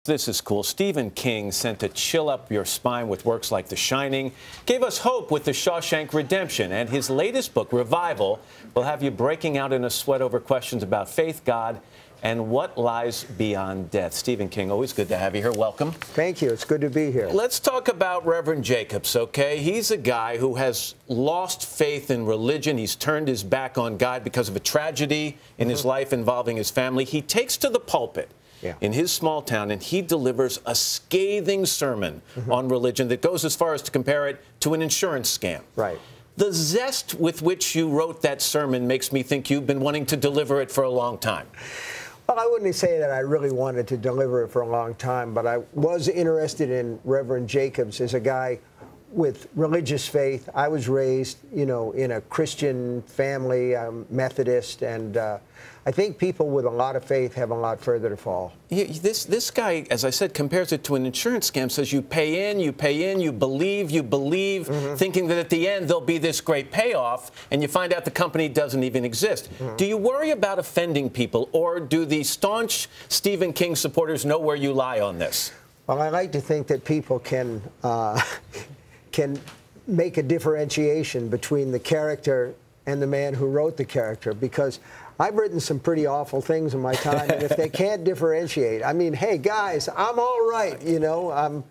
This is cool. Stephen King sent a chill up your spine with works like The Shining, gave us hope with The Shawshank Redemption, and his latest book, Revival, will have you breaking out in a sweat over questions about faith, God, and what lies beyond death. Stephen King, always good to have you here. Welcome. Thank you. It's good to be here. Let's talk about Reverend Jacobs, okay? He's a guy who has lost faith in religion. He's turned his back on God because of a tragedy in his life involving his family. He takes to the pulpit in his small town, and he delivers a scathing sermon on religion that goes as far as to compare it to an insurance scam. Right. The zest with which you wrote that sermon makes me think you've been wanting to deliver it for a long time. Well, I wouldn't say that I really wanted to deliver it for a long time, but I was interested in Reverend Jacobs as a guy with religious faith. I was raised, you know, in a Christian family, Methodist, and I think people with a lot of faith have a lot further to fall. This guy, as I said, compares it to an insurance scam, says you pay in, you believe, thinking that at the end there'll be this great payoff, and you find out the company doesn't even exist. Do you worry about offending people, or do the staunch Stephen King supporters know where you lie on this? Well, I like to think that people can make a differentiation between the character and the man who wrote the character, because I've written some pretty awful things in my time, and if they can't differentiate, I mean, hey, guys, I'm all right, you know.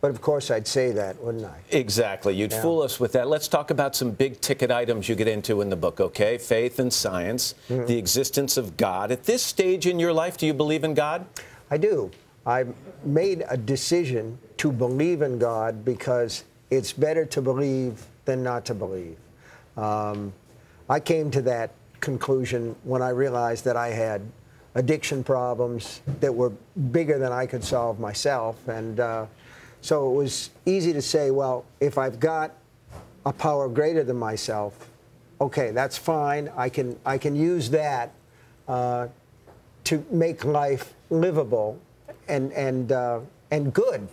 But, of course, I'd say that, wouldn't I? Exactly. You'd fool us with that. Let's talk about some big-ticket items you get into in the book, okay? Faith and science, the existence of God. At this stage in your life, do you believe in God? I do. I made a decision to believe in God because it's better to believe than not to believe. I came to that conclusion when I realized that I had addiction problems that were bigger than I could solve myself. And so it was easy to say, well, if I've got a power greater than myself, okay, that's fine. I can use that to make life livable and good.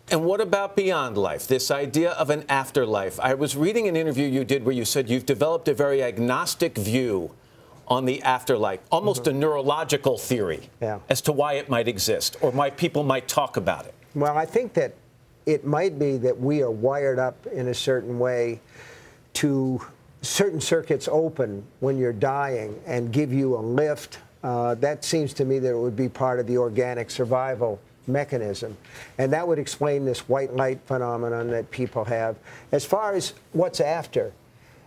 And what about beyond life, this idea of an afterlife? I was reading an interview you did where you said you've developed a very agnostic view on the afterlife, almost a neurological theory as to why it might exist or why people might talk about it. Well, I think that it might be that we are wired up in a certain way to certain circuits open when you're dying and give you a lift. That seems to me that it would be part of the organic survival mechanism. And that would explain this white light phenomenon that people have. As far as what's after,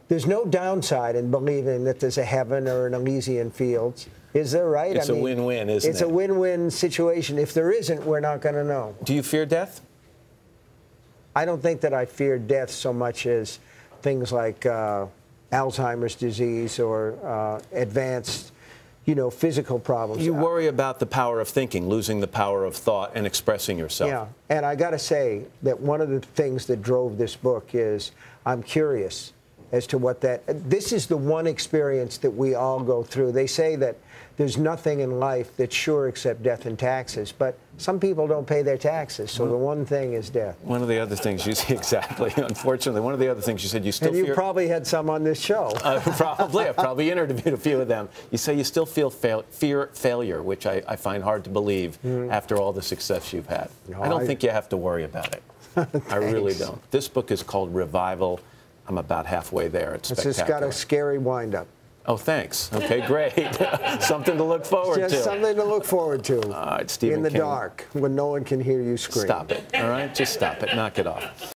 there's no downside in believing that there's a heaven or an Elysian fields. Is there, right? It's a win-win, isn't it? It's a win-win situation. If there isn't, we're not going to know. Do you fear death? I don't think that I fear death so much as things like Alzheimer's disease or advanced, you know, physical problems. You worry about the power of thinking, losing the power of thought and expressing yourself. Yeah, and I got to say that one of the things that drove this book is I'm curious as to what this is the one experience that we all go through. They say that there's nothing in life that's sure except death and taxes, but some people don't pay their taxes, so the one thing is death. One of the other things you said, exactly, unfortunately, one of the other things you said, you still fear... And you probably had some on this show. Probably. I've probably interviewed a few of them. You say you still fear failure, which I find hard to believe after all the success you've had. No, I don't think you have to worry about it. I really don't. This book is called Revival. I'm about halfway there. It's spectacular. It's just got a scary wind-up. Oh, thanks. Okay, great. Something to look forward to. Just something to look forward to. All right, Stephen In the King. dark, when no one can hear you scream. Stop it, all right? Just stop it. Knock it off.